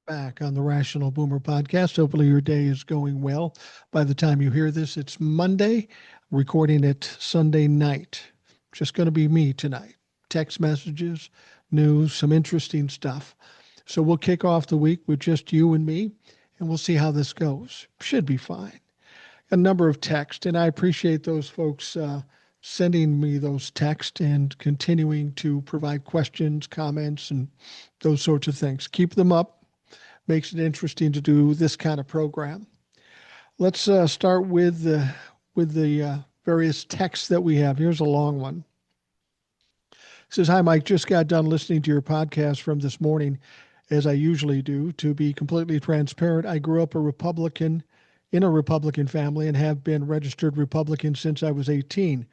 Back on the Rational Boomer podcast. Hopefully, your day is going well. By the time you hear this, it's Monday, recording it Sunday night. Just going to be me tonight. Text messages, news, some interesting stuff. So, we'll kick off the week with just you and me, and we'll see how this goes. Should be fine. A number of texts, and I appreciate those folks sending me those texts and continuing to provide questions, comments, and those sorts of things. Keep them up. Makes it interesting to do this kind of program. Let's start with the various texts that we have. Here's a long one. It says, "Hi, Mike. Just got done listening to your podcast from this morning, as I usually do. To be completely transparent, I grew up in a Republican family and have been registered Republican since I was 18.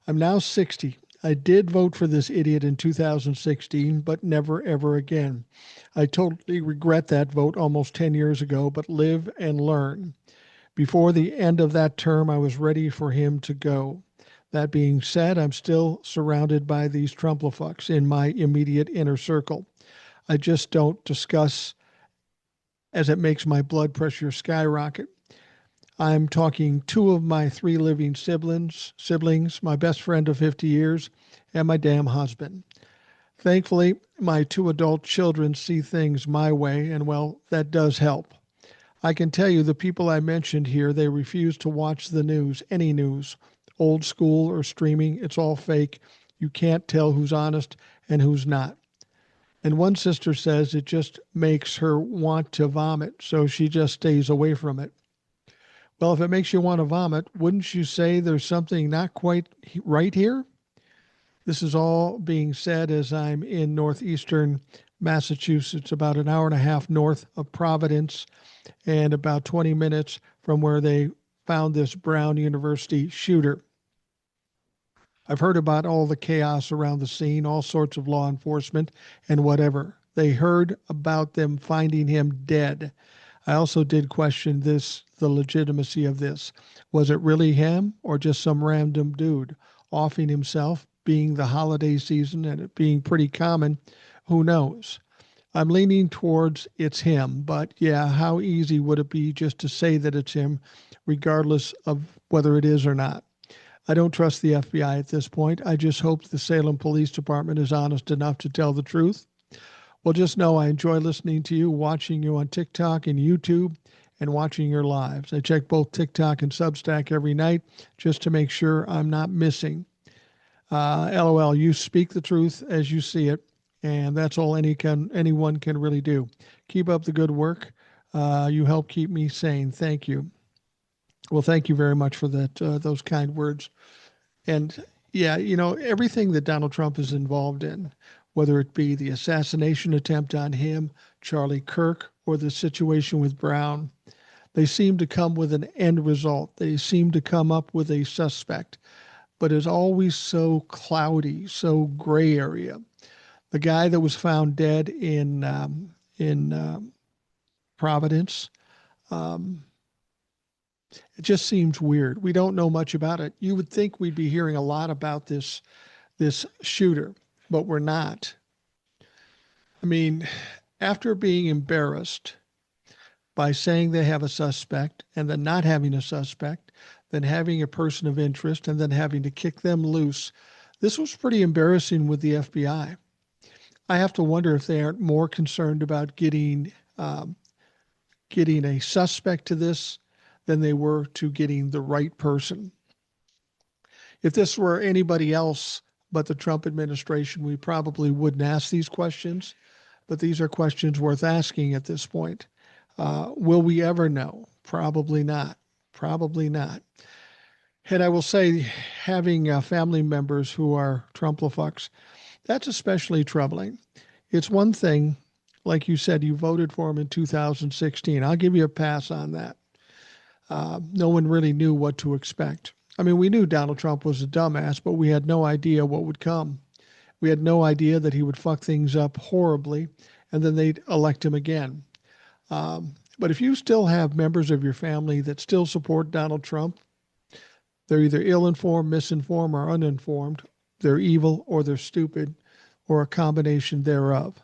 I'm now 60. I did vote for this idiot in 2016, but never ever again. I totally regret that vote almost 10 years ago, but live and learn. Before the end of that term, I was ready for him to go. That being said, I'm still surrounded by these Trumplefucks in my immediate inner circle. I just don't discuss as it makes my blood pressure skyrocket. I'm talking two of my three living siblings, my best friend of 50 years, and my damn husband. Thankfully, my two adult children see things my way, and well, that does help. I can tell you the people I mentioned here, they refuse to watch the news, any news, old school or streaming. It's all fake. You can't tell who's honest and who's not. And one sister says it just makes her want to vomit, so she just stays away from it. Well, if it makes you want to vomit, wouldn't you say there's something not quite right here? This is all being said as I'm in northeastern Massachusetts, about an hour and a half north of Providence, and about 20 minutes from where they found this Brown University shooter. I've heard about all the chaos around the scene, all sorts of law enforcement and whatever. They heard about them finding him dead. I also did question the legitimacy of this. Was it really him or just some random dude offing himself, being the holiday season and it being pretty common? Who knows? I'm leaning towards it's him, but yeah, how easy would it be just to say that it's him, regardless of whether it is or not? I don't trust the FBI at this point. I just hope the Salem Police Department is honest enough to tell the truth. Well, just know I enjoy listening to you, watching you on TikTok and YouTube, and watching your lives. I check both TikTok and Substack every night just to make sure I'm not missing. LOL, you speak the truth as you see it, and that's all anyone can really do. Keep up the good work. You help keep me sane. Thank you. Well, thank you very much for that. Those kind words. And yeah, everything that Donald Trump is involved in, whether it be the assassination attempt on him, Charlie Kirk, or the situation with Brown, they seem to come with an end result. They seem to come up with a suspect, but it's always so cloudy, so gray area. The guy that was found dead in Providence, um, it just seems weird. We don't know much about it. You would think we'd be hearing a lot about this shooter, but we're not. I mean, after being embarrassed by saying they have a suspect and then not having a suspect, then having a person of interest and then having to kick them loose, this was pretty embarrassing with the FBI. I have to wonder if they aren't more concerned about getting a suspect to this than they were to getting the right person. If this were anybody else but the Trump administration, we probably wouldn't ask these questions, but these are questions worth asking at this point. Will we ever know? Probably not. Probably not. And I will say, having family members who are Trumplafucks, that's especially troubling. It's one thing, like you said, you voted for him in 2016. I'll give you a pass on that. No one really knew what to expect. I mean, we knew Donald Trump was a dumbass, but we had no idea what would come. We had no idea that he would fuck things up horribly, and then they'd elect him again. But if you still have members of your family that still support Donald Trump, they're either ill-informed, misinformed, or uninformed. They're evil or they're stupid or a combination thereof.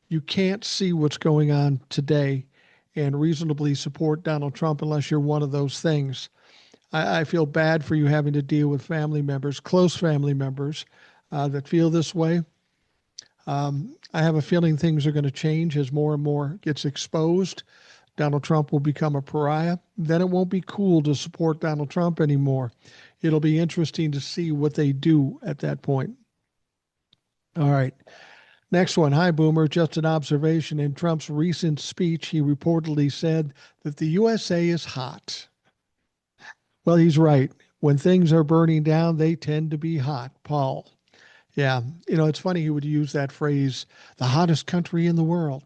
You can't see what's going on today and reasonably support Donald Trump unless you're one of those things. I feel bad for you having to deal with family members, close family members, that feel this way. I have a feeling things are going to change as more and more gets exposed. Donald Trump will become a pariah. Then it won't be cool to support Donald Trump anymore. It'll be interesting to see what they do at that point. All right. Next one. Hi, Boomer. Just an observation. In Trump's recent speech, he reportedly said that the USA is hot. Well, he's right. When things are burning down, they tend to be hot, Paul. Yeah. It's funny he would use that phrase, the hottest country in the world.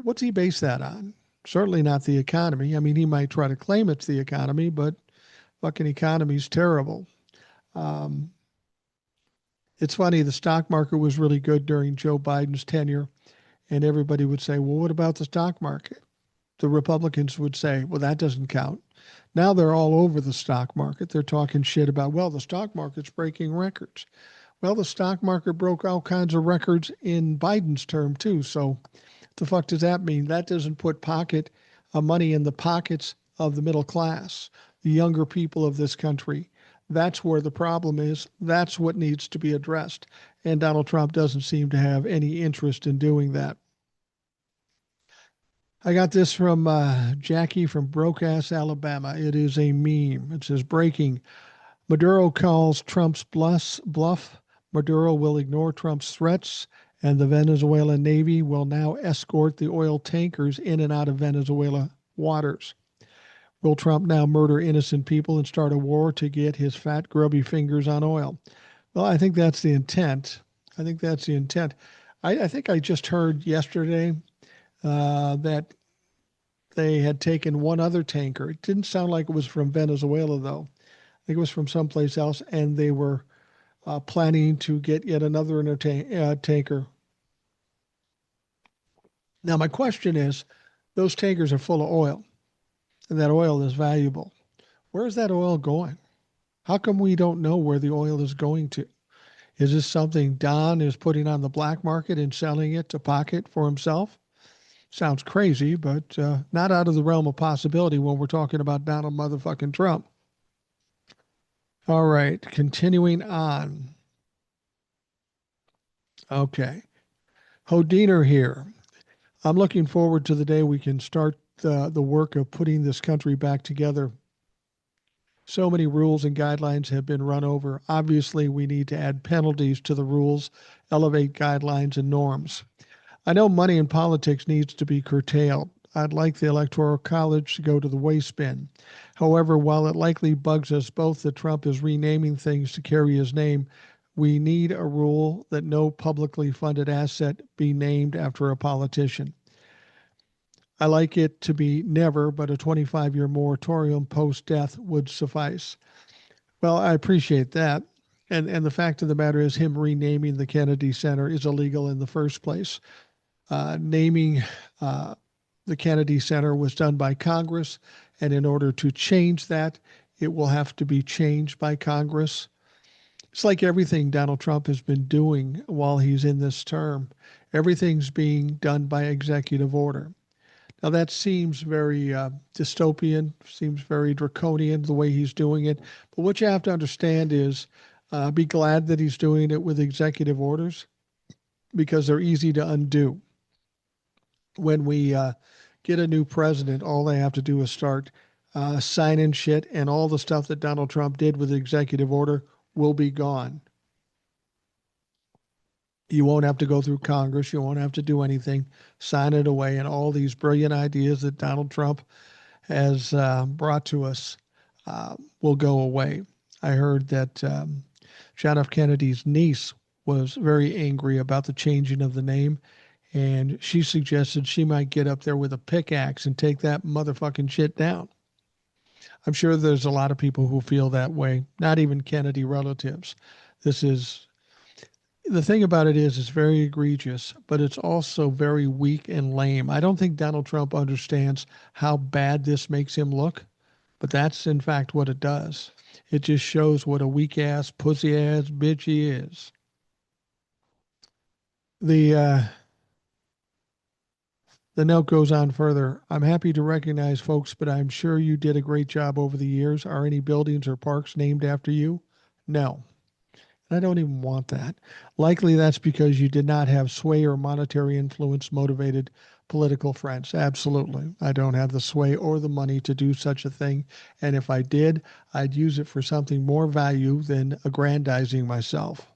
What's he base that on? Certainly not the economy. I mean, he might try to claim it's the economy, but fucking economy's terrible. Um, it's funny, the stock market was really good during Joe Biden's tenure, and everybody would say, well, what about the stock market? The Republicans would say, well, that doesn't count. Now they're all over the stock market. They're talking shit about, well, the stock market's breaking records. Well, the stock market broke all kinds of records in Biden's term, too. So the fuck does that mean? That doesn't put pocket money in the pockets of the middle class, the younger people of this country. That's where the problem is. That's what needs to be addressed. And Donald Trump doesn't seem to have any interest in doing that. I got this from Jackie from Brocass, Alabama. It is a meme. It says breaking. Maduro calls Trump's bluff. Maduro will ignore Trump's threats, and the Venezuelan Navy will now escort the oil tankers in and out of Venezuela waters. Will Trump now murder innocent people and start a war to get his fat, grubby fingers on oil? Well, I think that's the intent. I think that's the intent. I think I just heard yesterday that they had taken one other tanker. It didn't sound like it was from Venezuela, though. I think it was from someplace else, and they were planning to get yet another tanker. Now, my question is, those tankers are full of oil, and that oil is valuable. Where is that oil going? How come we don't know where the oil is going to? Is this something Don is putting on the black market and selling it to pocket for himself? Sounds crazy, but not out of the realm of possibility when we're talking about Donald motherfucking Trump. All right, continuing on. Okay. Hodiner here. I'm looking forward to the day we can start the work of putting this country back together. So many rules and guidelines have been run over. Obviously, we need to add penalties to the rules, elevate guidelines and norms. I know money in politics needs to be curtailed. I'd like the Electoral College to go to the waste bin. However, while it likely bugs us both that Trump is renaming things to carry his name, we need a rule that no publicly funded asset be named after a politician. I like it to be never, but a 25-year moratorium post-death would suffice. Well, I appreciate that. And the fact of the matter is him renaming the Kennedy Center is illegal in the first place. Naming the Kennedy Center was done by Congress, and in order to change that, it will have to be changed by Congress. It's like everything Donald Trump has been doing while he's in this term. Everything's being done by executive order. Now, that seems very dystopian, seems very draconian the way he's doing it. But what you have to understand is be glad that he's doing it with executive orders because they're easy to undo. When we get a new president, all they have to do is start signing shit, and all the stuff that Donald Trump did with executive order will be gone. You won't have to go through Congress. You won't have to do anything. Sign it away, and all these brilliant ideas that Donald Trump has brought to us will go away. I heard that John F. Kennedy's niece was very angry about the changing of the name, and she suggested she might get up there with a pickaxe and take that motherfucking shit down. I'm sure there's a lot of people who feel that way, not even Kennedy relatives. This is the thing about it is it's very egregious, but it's also very weak and lame. I don't think Donald Trump understands how bad this makes him look, but that's in fact what it does. It just shows what a weak ass, pussy ass bitch he is. The The note goes on further. I'm happy to recognize folks, but I'm sure you did a great job over the years. Are any buildings or parks named after you? No. I don't even want that. Likely that's because you did not have sway or monetary influence motivated political friends. Absolutely. I don't have the sway or the money to do such a thing. And if I did, I'd use it for something more value than aggrandizing myself.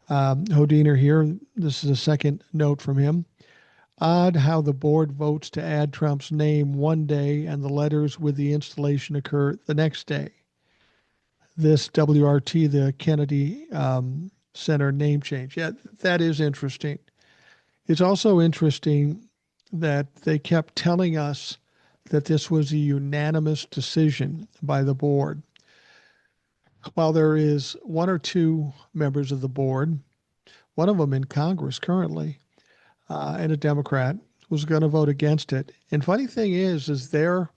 Hodiner here. This is a second note from him. Odd how the board votes to add Trump's name one day and the letters with the installation occur the next day. This WRT, the Kennedy Center name change. Yeah, that is interesting. It's also interesting that they kept telling us that this was a unanimous decision by the board. While there is one or two members of the board, one of them in Congress currently, and a Democrat, was going to vote against it. And funny thing is their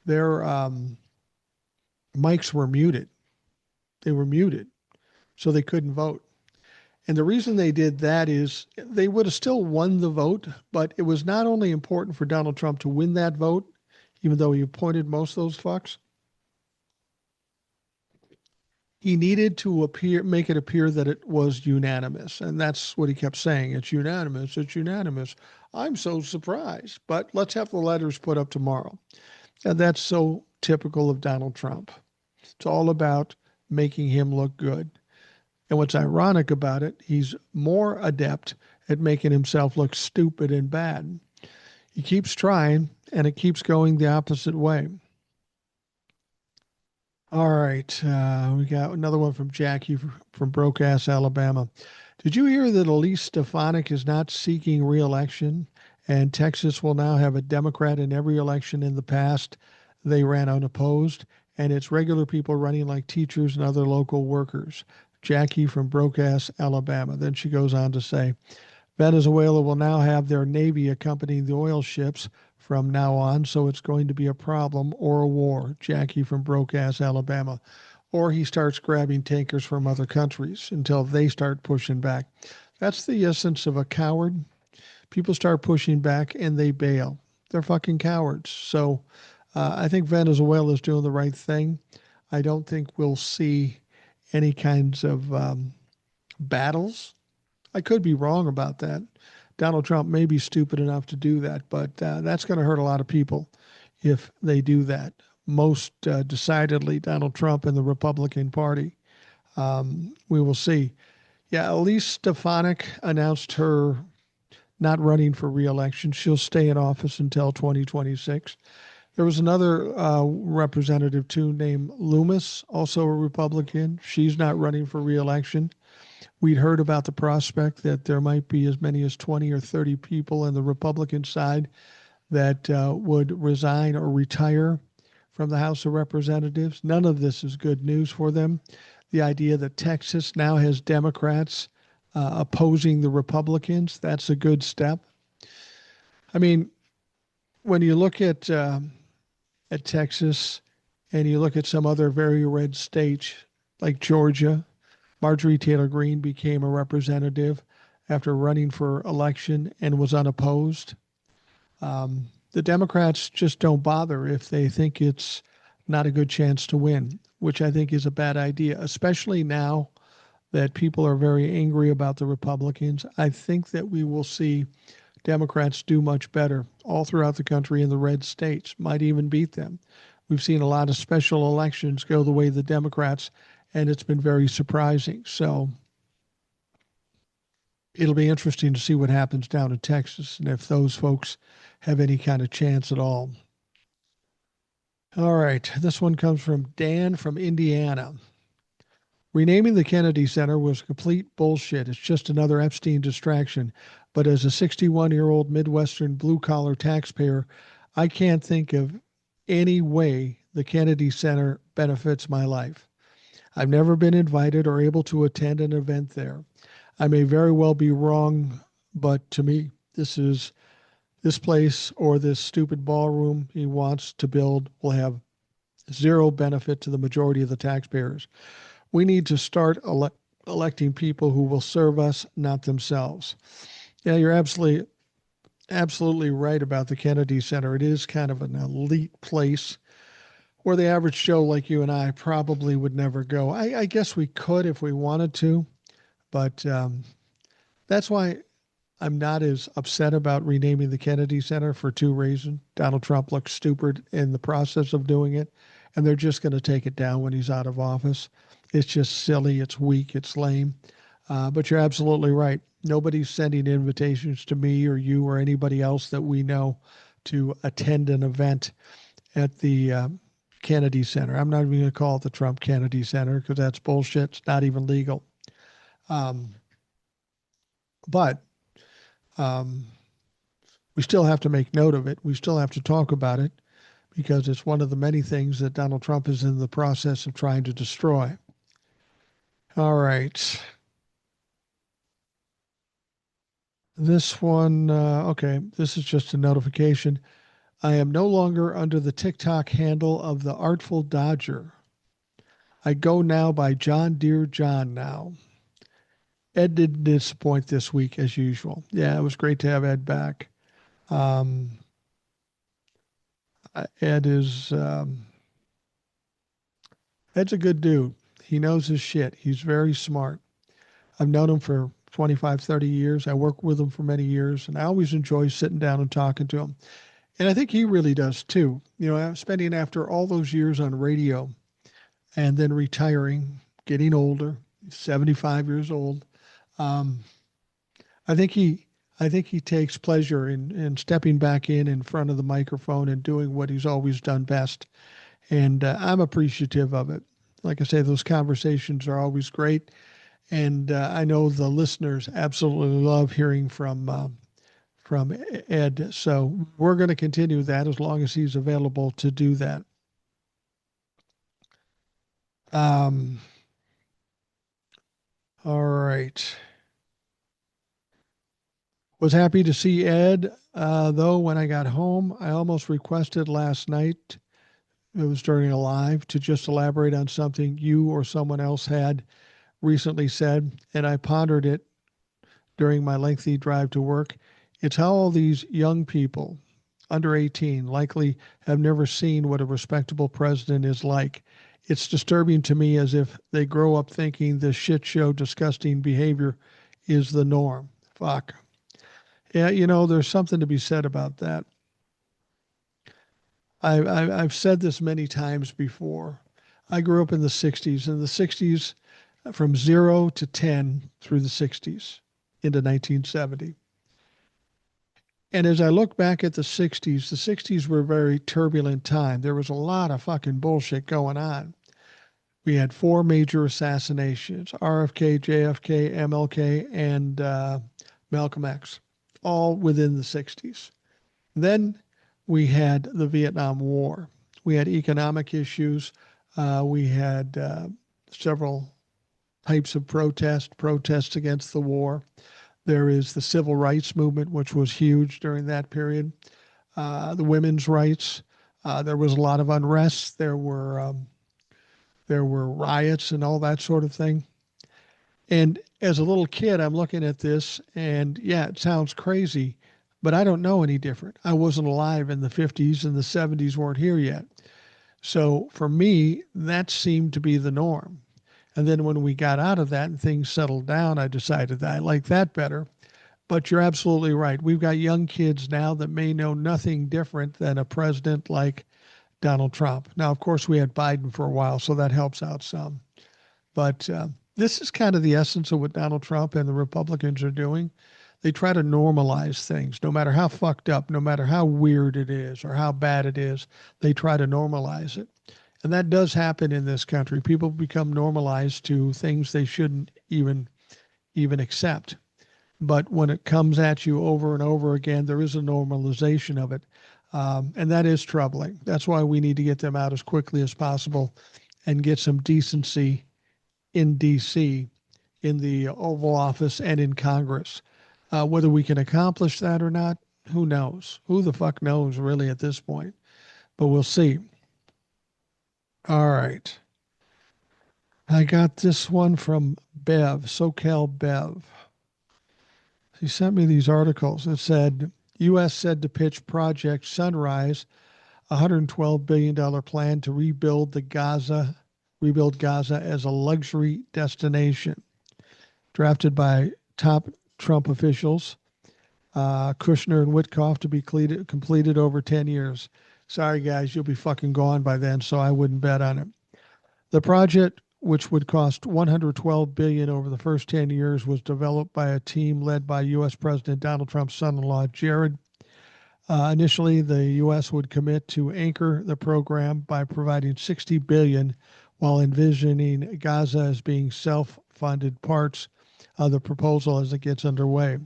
mics were muted. They were muted, so they couldn't vote. And the reason they did that is they would have still won the vote, but it was not only important for Donald Trump to win that vote, even though he appointed most of those fucks, he needed to make it appear that it was unanimous. And that's what he kept saying. It's unanimous. It's unanimous. I'm so surprised, but let's have the letters put up tomorrow. And that's so typical of Donald Trump. It's all about making him look good. And what's ironic about it, he's more adept at making himself look stupid and bad. He keeps trying, and it keeps going the opposite way. All right. We got another one from Jackie from Broke Ass, Alabama. Did you hear that Elise Stefanik is not seeking re-election, and Texas will now have a Democrat in every election in the past? They ran unopposed, and it's regular people running like teachers and other local workers. Jackie from Broke Ass, Alabama. Then she goes on to say, Venezuela will now have their Navy accompanying the oil ships from now on, so it's going to be a problem or a war. Jackie from Broke Ass, Alabama. Or he starts grabbing tankers from other countries until they start pushing back. That's the essence of a coward. People start pushing back and they bail. They're fucking cowards. So I think Venezuela is doing the right thing. I don't think we'll see any kinds of battles. I could be wrong about that. Donald Trump may be stupid enough to do that, but that's going to hurt a lot of people if they do that. Most decidedly, Donald Trump and the Republican Party. We will see. Yeah, Elise Stefanik announced her not running for reelection. She'll stay in office until 2026. There was another representative too named Loomis, also a Republican. She's not running for reelection. We'd heard about the prospect that there might be as many as 20 or 30 people on the Republican side that would resign or retire from the House of Representatives. None of this is good news for them. The idea that Texas now has Democrats opposing the Republicans, that's a good step. I mean, when you look at Texas and you look at some other very red states like Georgia, Marjorie Taylor Greene became a representative after running for election and was unopposed. The Democrats just don't bother if they think it's not a good chance to win, which I think is a bad idea, especially now that people are very angry about the Republicans. I think that we will see Democrats do much better all throughout the country in the red states, might even beat them. We've seen a lot of special elections go the way of the Democrats, and it's been very surprising. So it'll be interesting to see what happens down in Texas and if those folks have any kind of chance at all. All right, this one comes from Dan from Indiana. Renaming the Kennedy Center was complete bullshit. It's just another Epstein distraction. But as a 61-year-old Midwestern blue-collar taxpayer, I can't think of any way the Kennedy Center benefits my life. I've never been invited or able to attend an event there. I may very well be wrong, but to me, this place or this stupid ballroom he wants to build will have zero benefit to the majority of the taxpayers. We need to start electing people who will serve us, not themselves. Yeah, you're absolutely absolutely right about the Kennedy Center. It is kind of an elite place where the average Joe like you and I probably would never go. I guess we could if we wanted to, but that's why I'm not as upset about renaming the Kennedy Center for two reasons. Donald Trump looks stupid in the process of doing it, and they're just going to take it down when he's out of office. It's just silly, it's weak, it's lame. But you're absolutely right. Nobody's sending invitations to me or you or anybody else that we know to attend an event at the Kennedy Center. I'm not even going to call it the Trump Kennedy Center because that's bullshit. It's not even legal. Um, but um, we still have to make note of it. We still have to talk about it because it's one of the many things that Donald Trump is in the process of trying to destroy. All right. This one, okay, this is just a notification. I am no longer under the TikTok handle of the Artful Dodger. I go now by John Deere John now. Ed didn't disappoint this week as usual. Yeah, it was great to have Ed back. Um, Ed is Ed's a good dude. He knows his shit. He's very smart. I've known him for 25, 30 years. I worked with him for many years, and I always enjoy sitting down and talking to him. And I think he really does too. You know, spending after all those years on radio and then retiring, getting older, 75 years old. Um, I think he I think he takes pleasure in stepping back in front of the microphone and doing what he's always done best. And I'm appreciative of it. Like I say, those conversations are always great. And I know the listeners absolutely love hearing from Ed. So we're going to continue that as long as he's available to do that. Um, all right. Was happy to see Ed, though, when I got home. I almost requested last night, it was during a live, to just elaborate on something you or someone else had recently said, and I pondered it during my lengthy drive to work. It's how all these young people, under 18, likely have never seen what a respectable president is like. It's disturbing to me as if they grow up thinking this shit show, disgusting behavior is the norm. Fuck. Yeah, you know, there's something to be said about that. I've said this many times before. I grew up in the 60s, in the 60s, from 0 to 10 through the 60s into 1970. And as I look back at the 60s were a very turbulent time. There was a lot of fucking bullshit going on. We had four major assassinations: RFK, JFK, MLK, and Malcolm X, all within the 60s. Then we had the Vietnam War. We had economic issues. We had several types of protests against the war. There is the civil rights movement, which was huge during that period. The women's rights. There was a lot of unrest. There were riots and all that sort of thing. And as a little kid, I'm looking at this, and yeah, it sounds crazy, but I don't know any different. I wasn't alive in the 50s, and the 70s weren't here yet. So for me, that seemed to be the norm. And then when we got out of that and things settled down, I decided that I like that better. But you're absolutely right. We've got young kids now that may know nothing different than a president like Donald Trump. Now, of course, we had Biden for a while, so that helps out some. But this is kind of the essence of what Donald Trump and the Republicans are doing. They try to normalize things, no matter how fucked up, no matter how weird it is or how bad it is, they try to normalize it. And that does happen in this country. People become normalized to things they shouldn't even accept. But when it comes at you over and over again, there is a normalization of it. And that is troubling. That's why we need to get them out as quickly as possible and get some decency in D.C., in the Oval Office, and in Congress. Whether we can accomplish that or not, who knows? Who the fuck knows, really, at this point? But we'll see. All right. I got this one from Bev, SoCal Bev. She sent me these articles. It said, U.S. said to pitch Project Sunrise, a $112 billion plan to rebuild Gaza as a luxury destination. Drafted by top Trump officials, Kushner and Witkoff, to be completed over 10 years. Sorry, guys, you'll be fucking gone by then, so I wouldn't bet on it. The project, which would cost $112 billion over the first 10 years, was developed by a team led by U.S. President Donald Trump's son-in-law, Jared. Initially, the U.S. would commit to anchor the program by providing $60 billion, while envisioning Gaza as being self-funded parts of the proposal as it gets underway.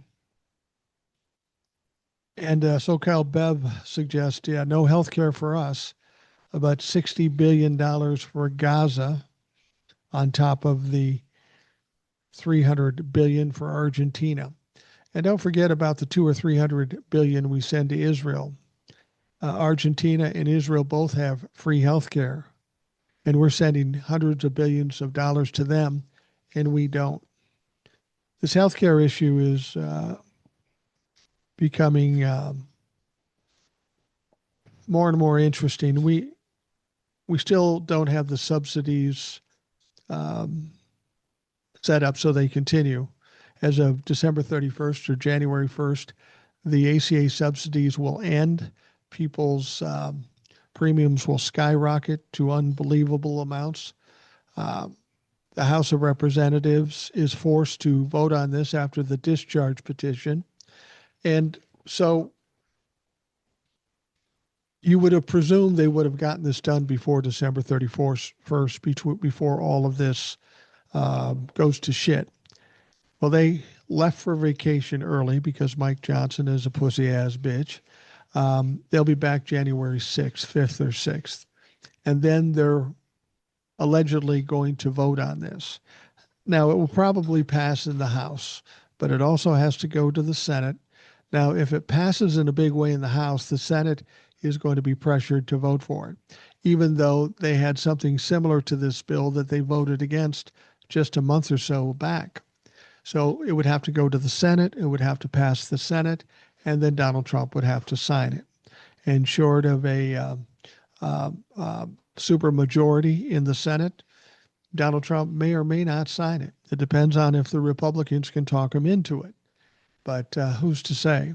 And SoCal Bev suggests, no health care for us, about $60 billion for Gaza on top of the $300 billion for Argentina. And don't forget about the $200 or $300 billion we send to Israel. Argentina and Israel both have free health care, and we're sending hundreds of billions of dollars to them, and we don't. This healthcare issue is becoming more and more interesting. We still don't have the subsidies set up so they continue. As of December 31st or January 1st, the ACA subsidies will end. People's premiums will skyrocket to unbelievable amounts. The House of Representatives is forced to vote on this after the discharge petition. And so you would have presumed they would have gotten this done before December 31st, before all of this goes to shit. Well, they left for vacation early because Mike Johnson is a pussy-ass bitch. They'll be back January 6th, 5th or 6th. And then they're allegedly going to vote on this. Now, it will probably pass in the House, but it also has to go to the Senate. Now, if it passes in a big way in the House, the Senate is going to be pressured to vote for it, even though they had something similar to this bill that they voted against just a month or so back. So it would have to go to the Senate, it would have to pass the Senate, and then Donald Trump would have to sign it. And short of a supermajority in the Senate, Donald Trump may or may not sign it. It depends on if the Republicans can talk him into it. But who's to say?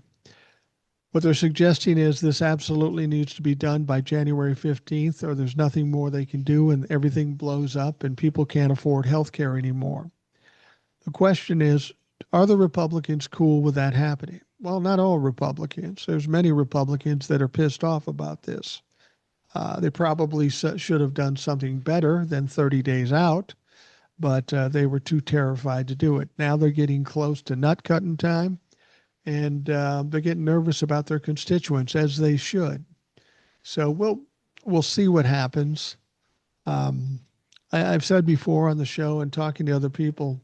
What they're suggesting is this absolutely needs to be done by January 15th, or there's nothing more they can do and everything blows up and people can't afford health care anymore. The question is, are the Republicans cool with that happening? Well, not all Republicans. There's many Republicans that are pissed off about this. They probably should have done something better than 30 days out, but they were too terrified to do it. Now they're getting close to nut cutting time, and they're getting nervous about their constituents, as they should. So we'll see what happens. I've said before on the show and talking to other people,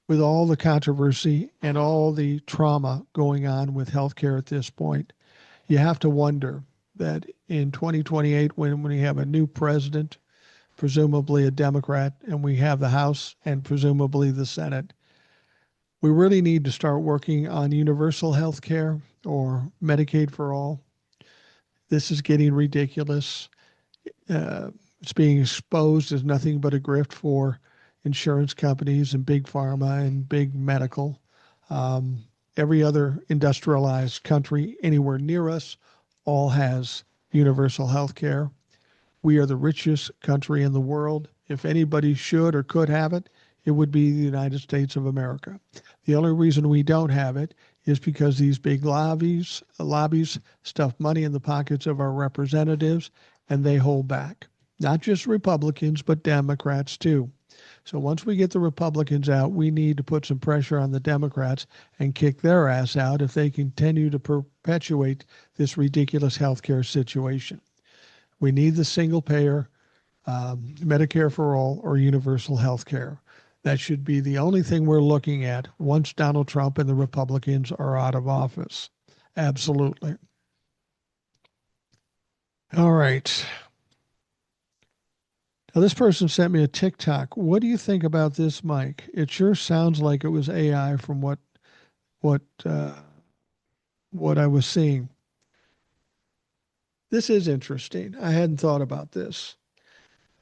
with all the controversy and all the trauma going on with healthcare at this point, you have to wonder that in 2028, when we have a new president, presumably a Democrat, and we have the House and presumably the Senate, we really need to start working on universal health care or Medicaid for all. This is getting ridiculous. It's being exposed as nothing but a grift for insurance companies and big pharma and big medical. Every other industrialized country anywhere near us all has universal health care. We are the richest country in the world. If anybody should or could have it, it would be the United States of America. The only reason we don't have it is because these big lobbies stuff money in the pockets of our representatives, and they hold back. Not just Republicans, but Democrats too. So once we get the Republicans out, we need to put some pressure on the Democrats and kick their ass out if they continue to perpetuate this ridiculous healthcare situation. We need the single payer, Medicare for all, or universal health care. That should be the only thing we're looking at once Donald Trump and the Republicans are out of office. Absolutely. All right. Now, this person sent me a TikTok. What do you think about this, Mike? It sure sounds like it was AI from what what I was seeing. This is interesting. I hadn't thought about this.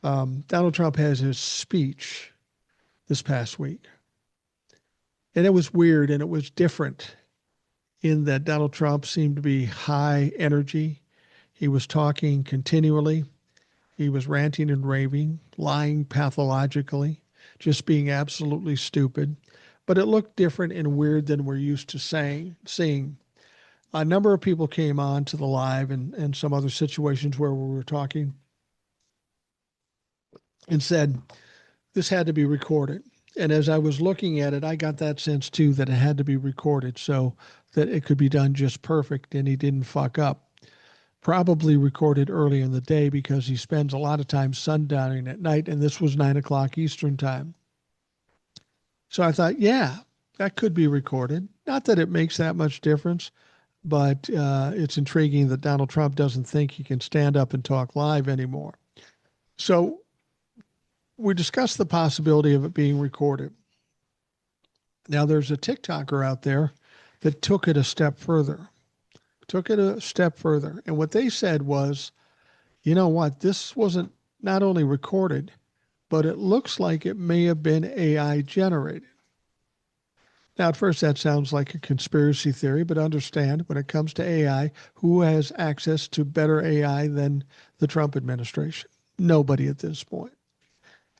Donald Trump has his speech this past week, and it was weird and it was different in that Donald Trump seemed to be high energy. He was talking continually. He was ranting and raving, lying pathologically, just being absolutely stupid. But it looked different and weird than we're used to seeing. A number of people came on to the live and some other situations where we were talking and said this had to be recorded. And as I was looking at it, I got that sense too that it had to be recorded so that it could be done just perfect and he didn't fuck up. Probably recorded early in the day because he spends a lot of time sundowning at night, and this was 9 o'clock Eastern time. So I thought, yeah, that could be recorded. Not that it makes that much difference, but it's intriguing that Donald Trump doesn't think he can stand up and talk live anymore. So we discussed the possibility of it being recorded. Now, there's a TikToker out there that took it a step further, And what they said was, you know what? This wasn't not only recorded, but it looks like it may have been AI generated. Now, at first, that sounds like a conspiracy theory, but understand when it comes to AI, who has access to better AI than the Trump administration? Nobody at this point.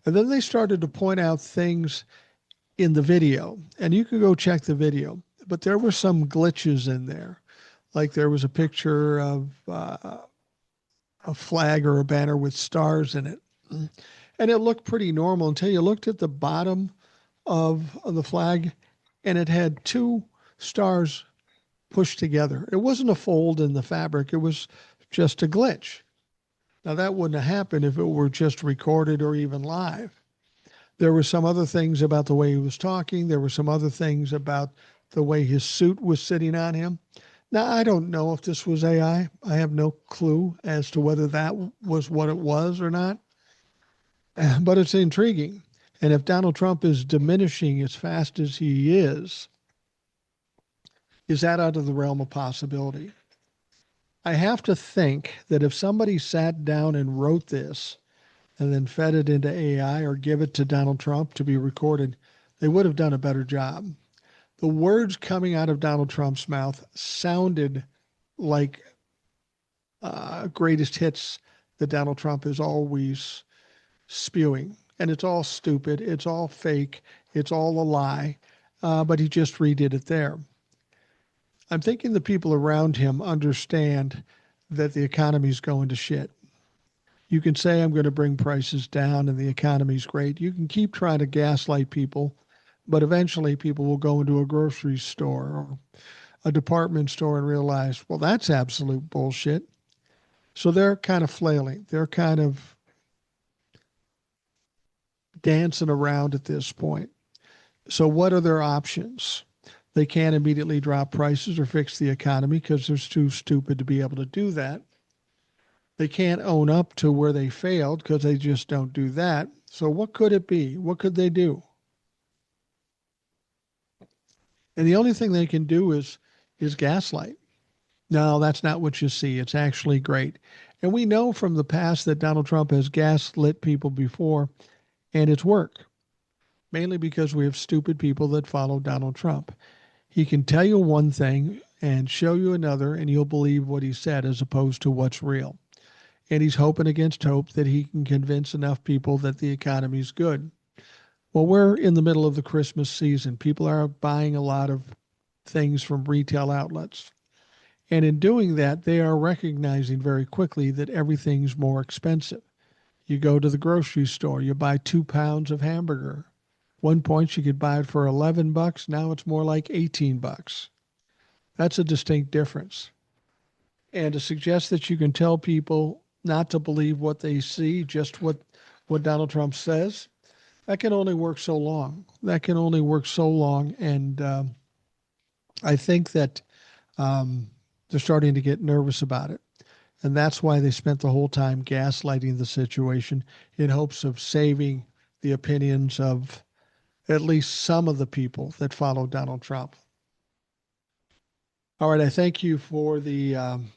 And then they started to point out things in the video, and you can go check the video, but there were some glitches in there. Like there was a picture of a flag or a banner with stars in it. And it looked pretty normal until you looked at the bottom of the flag and it had two stars pushed together. It wasn't a fold in the fabric, it was just a glitch. Now, that wouldn't have happened if it were just recorded or even live. There were some other things about the way he was talking. There were some other things about the way his suit was sitting on him. Now, I don't know if this was AI. I have no clue as to whether that was what it was or not, but it's intriguing. And if Donald Trump is diminishing as fast as he is that out of the realm of possibility? I have to think that if somebody sat down and wrote this and then fed it into AI or give it to Donald Trump to be recorded, they would have done a better job. The words coming out of Donald Trump's mouth sounded like greatest hits that Donald Trump is always spewing. And it's all stupid, it's all fake, it's all a lie, but he just redid it there. I'm thinking the people around him understand that the economy's going to shit. You can say, I'm going to bring prices down and the economy's great. You can keep trying to gaslight people, but eventually people will go into a grocery store or a department store and realize, well, that's absolute bullshit. So they're kind of flailing. They're kind of dancing around at this point. So what are their options? They can't immediately drop prices or fix the economy because they're too stupid to be able to do that. They can't own up to where they failed because they just don't do that. So what could it be? What could they do? And the only thing they can do is gaslight. No, that's not what you see. It's actually great. And we know from the past that Donald Trump has gaslit people before, and it's worked, mainly because we have stupid people that follow Donald Trump. He can tell you one thing and show you another, and you'll believe what he said as opposed to what's real. And he's hoping against hope that he can convince enough people that the economy's good. Well, we're in the middle of the Christmas season. People are buying a lot of things from retail outlets. And in doing that, they are recognizing very quickly that everything's more expensive. You go to the grocery store, you buy 2 pounds of hamburger. One point you could buy it for $11. Now it's more like $18. That's a distinct difference. And to suggest that you can tell people not to believe what they see, just what Donald Trump says, that can only work so long. That can only work so long. And I think that they're starting to get nervous about it. And that's why they spent the whole time gaslighting the situation in hopes of saving the opinions of at least some of the people that follow Donald Trump. All right, I thank you for the um,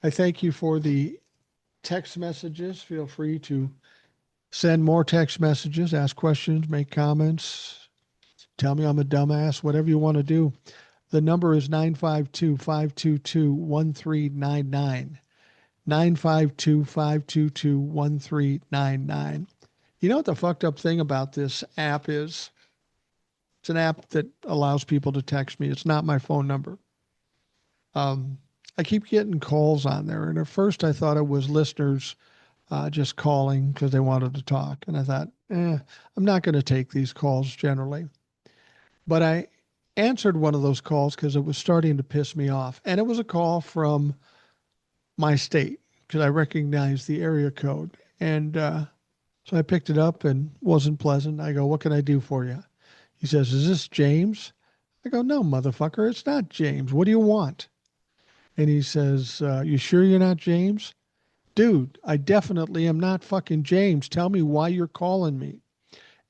I thank you for the text messages. Feel free to send more text messages, ask questions, make comments, tell me I'm a dumbass, whatever you want to do. The number is 952-522-1399. 952-522-1399. You know what the fucked up thing about this app is? It's an app that allows people to text me. It's not my phone number. Um, I keep getting calls on there. And at first I thought it was listeners just calling because they wanted to talk. And I thought, I'm not going to take these calls generally. But I answered one of those calls because it was starting to piss me off. And it was a call from my state because I recognized the area code. And so I picked it up and wasn't pleasant. I go, "What can I do for you?" He says, "Is this James?" I go, "No, motherfucker, it's not James. What do you want?" And he says, "You sure you're not James?" "Dude, I definitely am not fucking James. Tell me why you're calling me."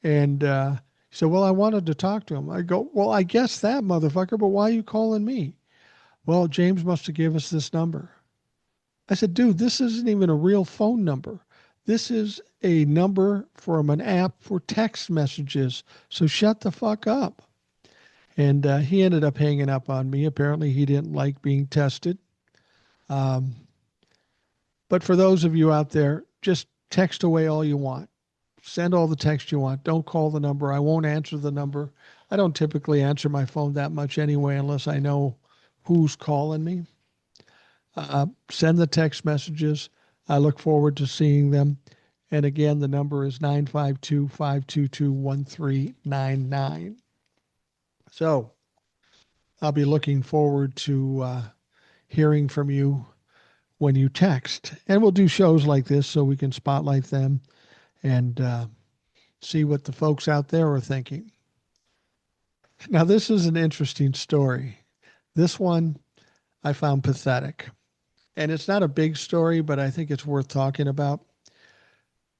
And he said, "Well, I wanted to talk to him." I go, "Well, I guess that, motherfucker, but why are you calling me?" "Well, James must have gave us this number." I said, "Dude, this isn't even a real phone number. This is a number from an app for text messages. So shut the fuck up." And he ended up hanging up on me. Apparently, he didn't like being tested. Um, but for those of you out there, just text away all you want. Send all the text you want. Don't call the number. I won't answer the number. I don't typically answer my phone that much anyway, unless I know who's calling me. Send the text messages. I look forward to seeing them. And again, the number is 952-522-1399. So I'll be looking forward to hearing from you when you text. And we'll do shows like this so we can spotlight them and see what the folks out there are thinking. Now, this is an interesting story. This one I found pathetic. And it's not a big story, but I think it's worth talking about.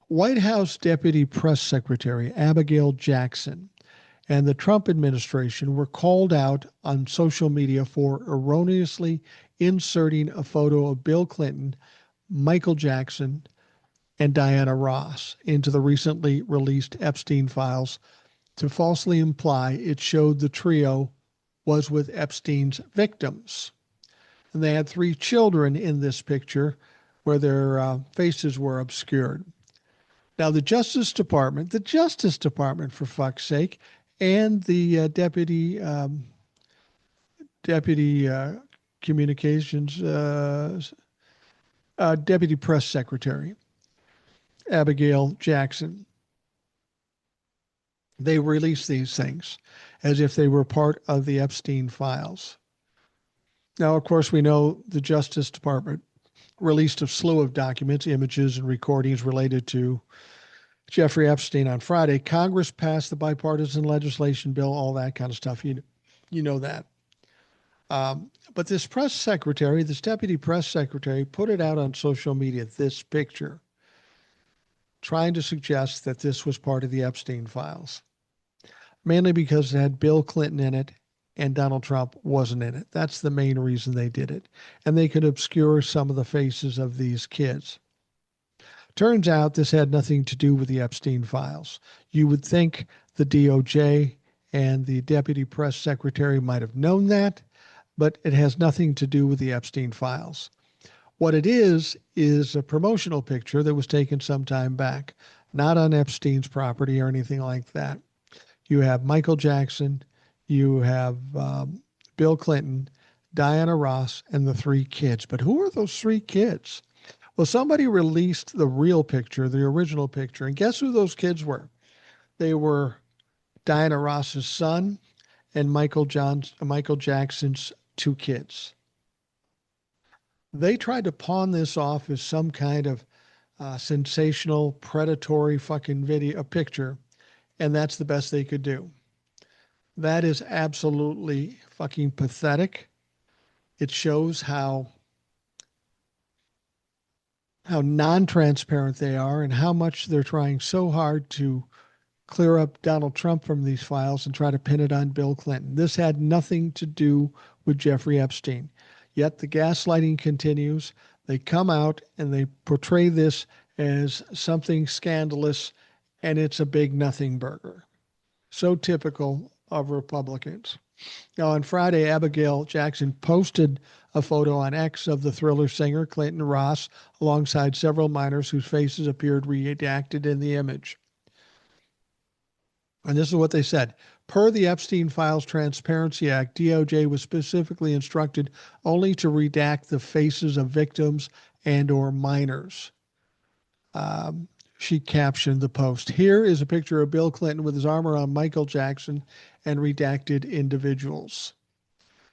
White House Deputy Press Secretary Abigail Jackson and the Trump administration were called out on social media for erroneously inserting a photo of Bill Clinton, Michael Jackson, and Diana Ross into the recently released Epstein files to falsely imply it showed the trio was with Epstein's victims. And they had three children in this picture where their faces were obscured. Now, the Justice Department, for fuck's sake, and the deputy communications deputy press secretary Abigail Jackson, they released these things as if they were part of the Epstein files. Now, of course, we know the Justice Department released a slew of documents, images, and recordings related to Jeffrey Epstein on Friday. Congress passed the bipartisan legislation bill, all that kind of stuff. You know that. But this press secretary, this deputy press secretary, put it out on social media, this picture, trying to suggest that this was part of the Epstein files, mainly because it had Bill Clinton in it and Donald Trump wasn't in it. That's the main reason they did it. And they could obscure some of the faces of these kids. Turns out this had nothing to do with the Epstein files. You would think the DOJ and the deputy press secretary might have known that, but it has nothing to do with the Epstein files. What it is a promotional picture that was taken some time back, not on Epstein's property or anything like that. You have Michael Jackson, you have Bill Clinton, Diana Ross, and the three kids. But who are those three kids? Well, somebody released the real picture, the original picture, and guess who those kids were? They were Diana Ross's son and Michael Jackson's two kids. They tried to pawn this off as some kind of sensational, predatory fucking video, a picture, and that's the best they could do. That is absolutely fucking pathetic. It shows how non-transparent they are and how much they're trying so hard to clear up Donald Trump from these files and try to pin it on Bill Clinton. This had nothing to do with Jeffrey Epstein. Yet the gaslighting continues. They come out and they portray this as something scandalous, and it's a big nothing burger. So typical of Republicans. Now, on Friday, Abigail Jackson posted a photo on X of the Thriller singer Clinton Ross alongside several minors whose faces appeared redacted in the image. And this is what they said. Per the Epstein Files Transparency Act, DOJ was specifically instructed only to redact the faces of victims and or minors. She captioned the post. Here is a picture of Bill Clinton with his arm around Michael Jackson and redacted individuals.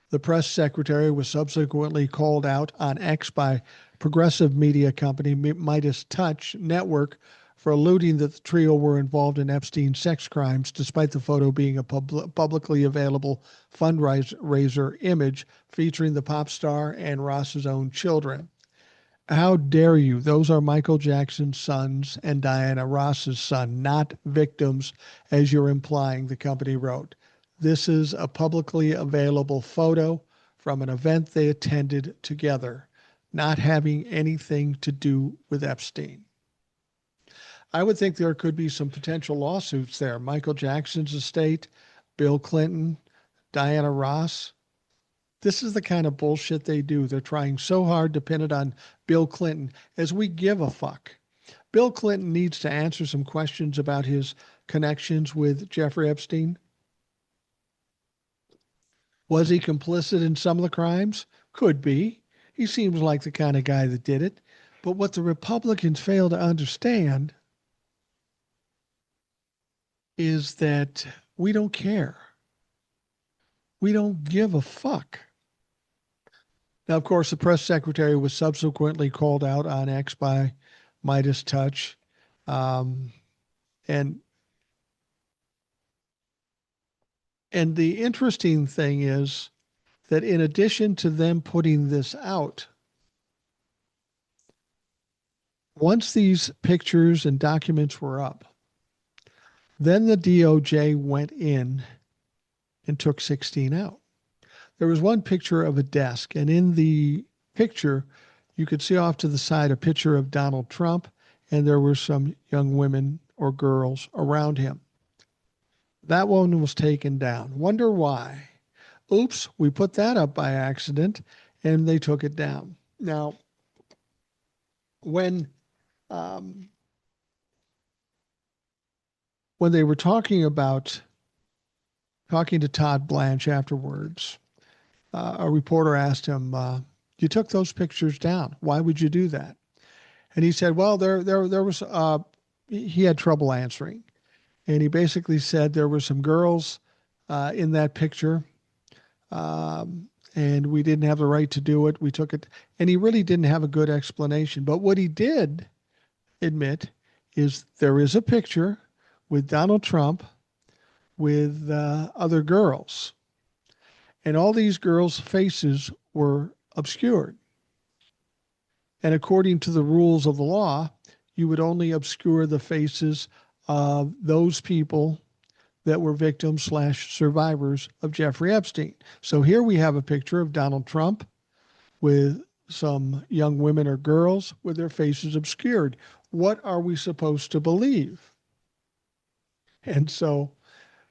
The press secretary was subsequently called out on X by progressive media company Midas Touch Network for alluding that the trio were involved in Epstein's sex crimes, despite the photo being a publicly available fundraiser image featuring the pop star and Ross's own children. How dare you? Those are Michael Jackson's sons and Diana Ross's son, not victims, as you're implying, the company wrote. This is a publicly available photo from an event they attended together, not having anything to do with Epstein. I would think there could be some potential lawsuits there. Michael Jackson's estate, Bill Clinton, Diana Ross. This is the kind of bullshit they do. They're trying so hard to pin it on Bill Clinton, as we give a fuck. Bill Clinton needs to answer some questions about his connections with Jeffrey Epstein. Was he complicit in some of the crimes? Could be. He seems like the kind of guy that did it. But what the Republicans fail to understand is that we don't care. We don't give a fuck. Now, of course, the press secretary was subsequently called out on X by Midas Touch. And the interesting thing is that in addition to them putting this out, once these pictures and documents were up, then the DOJ went in and took 16 out. There was one picture of a desk, and in the picture, you could see off to the side a picture of Donald Trump, and there were some young women or girls around him. That one was taken down. Wonder why? Oops, we put that up by accident, and they took it down. Now, when they were talking to Todd Blanche afterwards, a reporter asked him, "You took those pictures down. Why would you do that?" And he said, "Well, there was." He had trouble answering, and he basically said there were some girls in that picture, and we didn't have the right to do it. We took it, and he really didn't have a good explanation. But what he did admit is there is a picture with Donald Trump with other girls. And all these girls' faces were obscured. And according to the rules of the law, you would only obscure the faces of those people that were victims / survivors of Jeffrey Epstein. So here we have a picture of Donald Trump with some young women or girls with their faces obscured. What are we supposed to believe? And so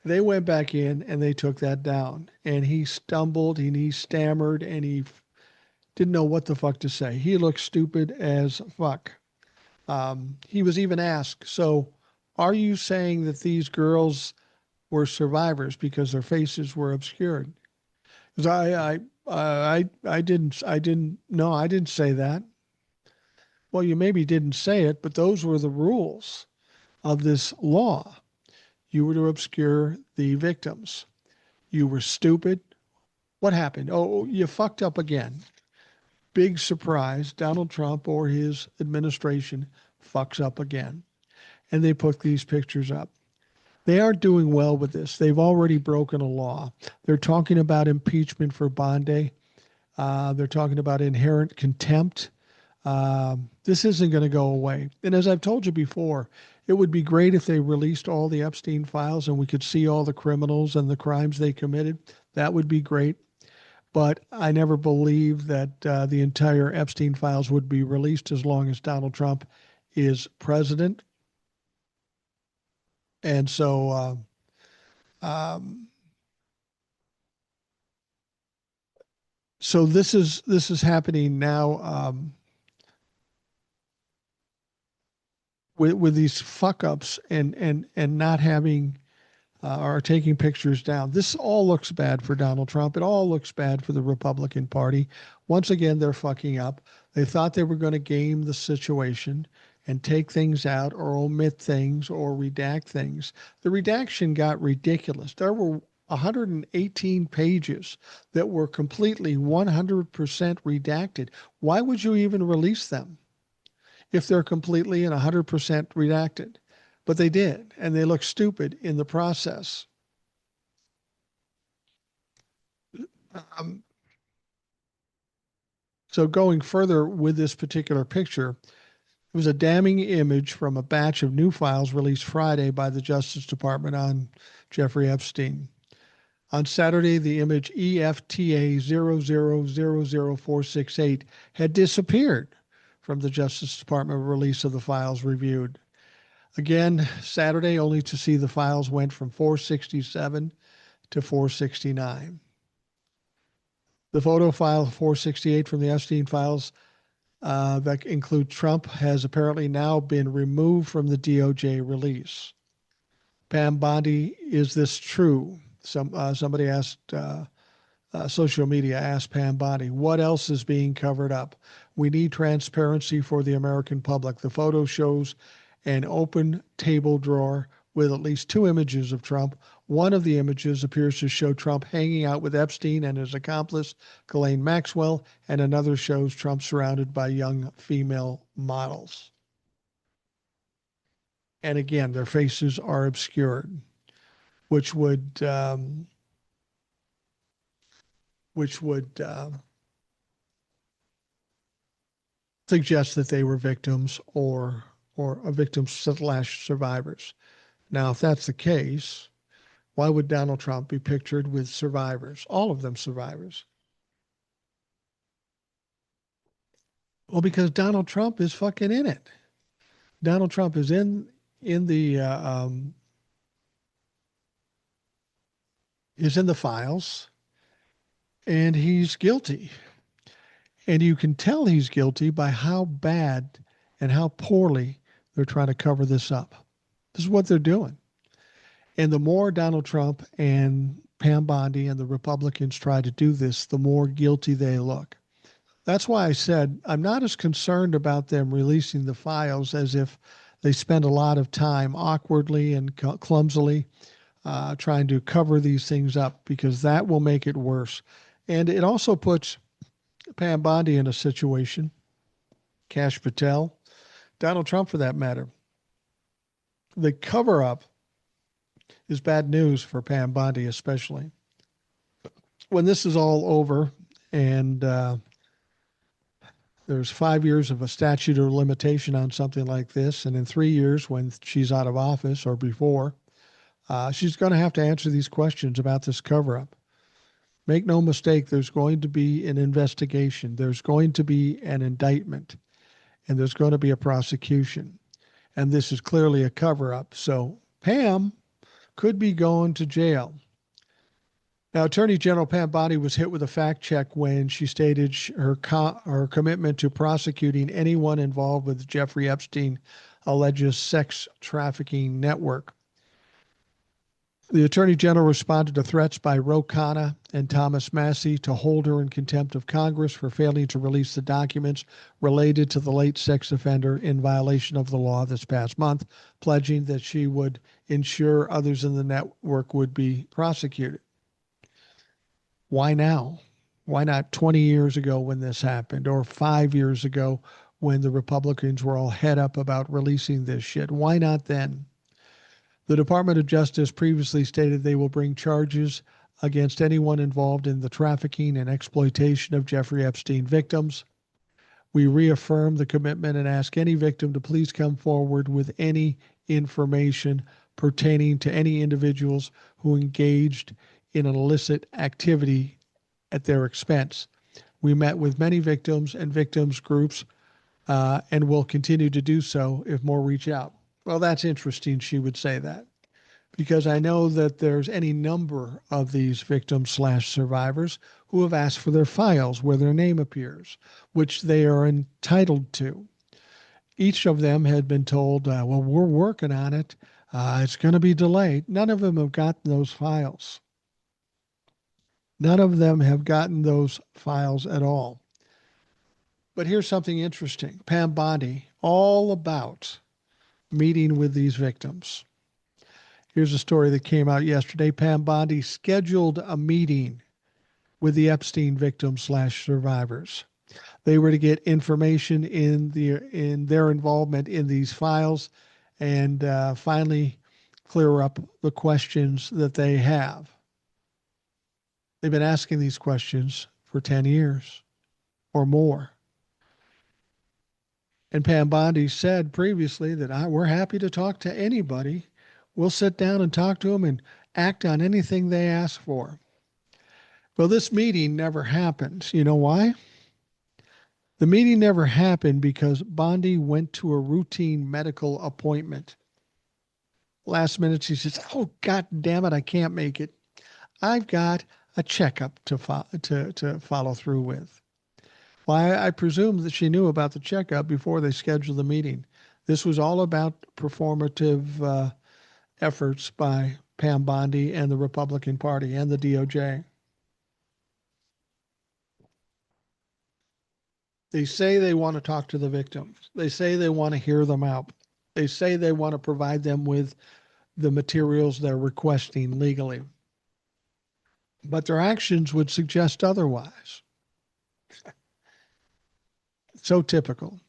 they went back in and they took that down. And he stumbled and he stammered and he didn't know what the fuck to say. He looked stupid as fuck. He was even asked, "So are you saying that these girls were survivors because their faces were obscured?" Because I didn't, no, I didn't say that. Well, you maybe didn't say it, but those were the rules of this law. You were to obscure the victims. You were stupid. What happened? Oh, you fucked up again. Big surprise. Donald Trump or his administration fucks up again. And they put these pictures up. They aren't doing well with this. They've already broken a law. They're talking about impeachment for Bondi. They're talking about inherent contempt. This isn't going to go away. And as I've told you before, it would be great if they released all the Epstein files and we could see all the criminals and the crimes they committed. That would be great. But I never believed that the entire Epstein files would be released as long as Donald Trump is president. And so, um, so this is happening now with these fuck ups and not having are taking pictures down. This all looks bad for Donald Trump. It all looks bad for the Republican Party. Once again, they're fucking up. They thought they were going to game the situation and take things out or omit things or redact things. The redaction got ridiculous. There were 118 pages that were completely 100% redacted. Why would you even release them if they're completely and 100% redacted? But they did, and they look stupid in the process. Um, so going further with this particular picture, it was a damning image from a batch of new files released Friday by the Justice Department on Jeffrey Epstein. On Saturday, the image EFTA 0000468 had disappeared from the Justice Department release of the files reviewed. Again, Saturday, only to see the files went from 467 to 469. The photo file 468 from the Epstein files that include Trump has apparently now been removed from the DOJ release. Pam Bondi, is this true? Somebody asked, social media asked Pam Bondi, what else is being covered up? We need transparency for the American public. The photo shows an open table drawer with at least two images of Trump. One of the images appears to show Trump hanging out with Epstein and his accomplice, Ghislaine Maxwell, and another shows Trump surrounded by young female models. And again, their faces are obscured, which would suggest that they were victims or a victim slash survivors. Now, if that's the case, why would Donald Trump be pictured with survivors? All of them survivors. Well, because Donald Trump is fucking in it. Donald Trump is in the is in the files, and he's guilty. And you can tell he's guilty by how bad and how poorly they're trying to cover this up. This is what they're doing. And the more Donald Trump and Pam Bondi and the Republicans try to do this, the more guilty they look. That's why I said I'm not as concerned about them releasing the files as if they spend a lot of time awkwardly and clumsily trying to cover these things up, because that will make it worse. And it also puts Pam Bondi in a situation, Kash Patel, Donald Trump for that matter. The cover up is bad news for Pam Bondi, especially when this is all over and there's 5 years of a statute of limitation on something like this. And in 3 years, when she's out of office or before, she's going to have to answer these questions about this cover up. Make no mistake, there's going to be an investigation. There's going to be an indictment, and there's going to be a prosecution. And this is clearly a cover up. So Pam could be going to jail. Now, Attorney General Pam Bondi was hit with a fact check when she stated her commitment to prosecuting anyone involved with Jeffrey Epstein alleged sex trafficking network. The Attorney General responded to threats by Ro Khanna and Thomas Massie to hold her in contempt of Congress for failing to release the documents related to the late sex offender in violation of the law this past month, pledging that she would ensure others in the network would be prosecuted. Why now? Why not 20 years ago when this happened, or 5 years ago when the Republicans were all head up about releasing this shit? Why not then? The Department of Justice previously stated they will bring charges against anyone involved in the trafficking and exploitation of Jeffrey Epstein victims. We reaffirm the commitment and ask any victim to please come forward with any information pertaining to any individuals who engaged in an illicit activity at their expense. We met with many victims and victims groups and will continue to do so if more reach out. Well, that's interesting she would say that, because I know that there's any number of these victims slash survivors who have asked for their files where their name appears, which they are entitled to. Each of them had been told, well, we're working on it. It's going to be delayed. None of them have gotten those files. None of them have gotten those files at all. But here's something interesting. Pam Bondi, all about meeting with these victims. Here's a story that came out yesterday. Pam Bondi scheduled a meeting with the Epstein victims slash survivors. They were to get information in their involvement in these files and finally clear up the questions that they have. They've been asking these questions for 10 years or more. And Pam Bondi said previously that we're happy to talk to anybody. We'll sit down and talk to them and act on anything they ask for. Well, this meeting never happened. You know why? The meeting never happened because Bondi went to a routine medical appointment. Last minute, she says, "Oh, God damn it, I can't make it. I've got a checkup to follow through with." Well, I presume that she knew about the checkup before they scheduled the meeting. This was all about performative efforts by Pam Bondi and the Republican Party and the DOJ. They say they want to talk to the victims. They say they want to hear them out. They say they want to provide them with the materials they're requesting legally. But their actions would suggest otherwise. So typical.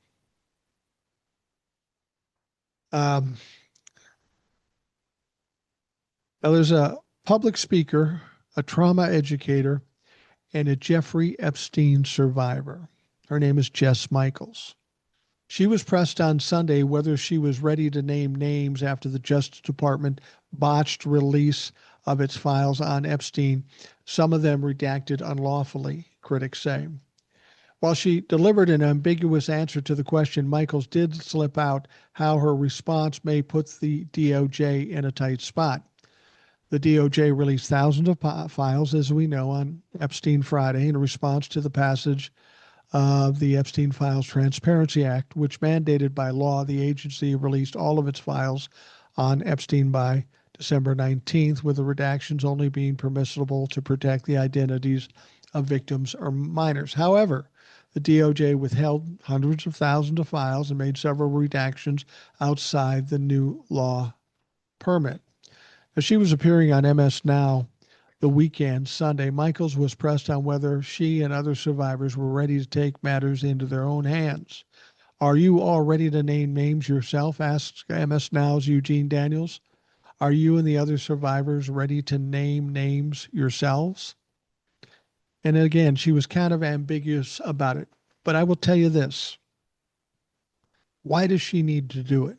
Now there's a public speaker, a trauma educator, and a Jeffrey Epstein survivor. Her name is Jess Michaels. She was pressed on Sunday whether she was ready to name names after the Justice Department botched release of its files on Epstein, some of them redacted unlawfully, critics say. While she delivered an ambiguous answer to the question, Michaels did slip out how her response may put the DOJ in a tight spot. The DOJ released thousands of files, as we know, on Epstein Friday in response to the passage of the Epstein Files Transparency Act, which mandated by law the agency released all of its files on Epstein by December 19th, with the redactions only being permissible to protect the identities of victims or minors. However, the DOJ withheld hundreds of thousands of files and made several redactions outside the new law permit. As she was appearing on MS Now the weekend, Sunday, Michaels was pressed on whether she and other survivors were ready to take matters into their own hands. "Are you all ready to name names yourself?" asked MS Now's Eugene Daniels. "Are you and the other survivors ready to name names yourselves?" And again, she was kind of ambiguous about it. But I will tell you this. Why does she need to do it?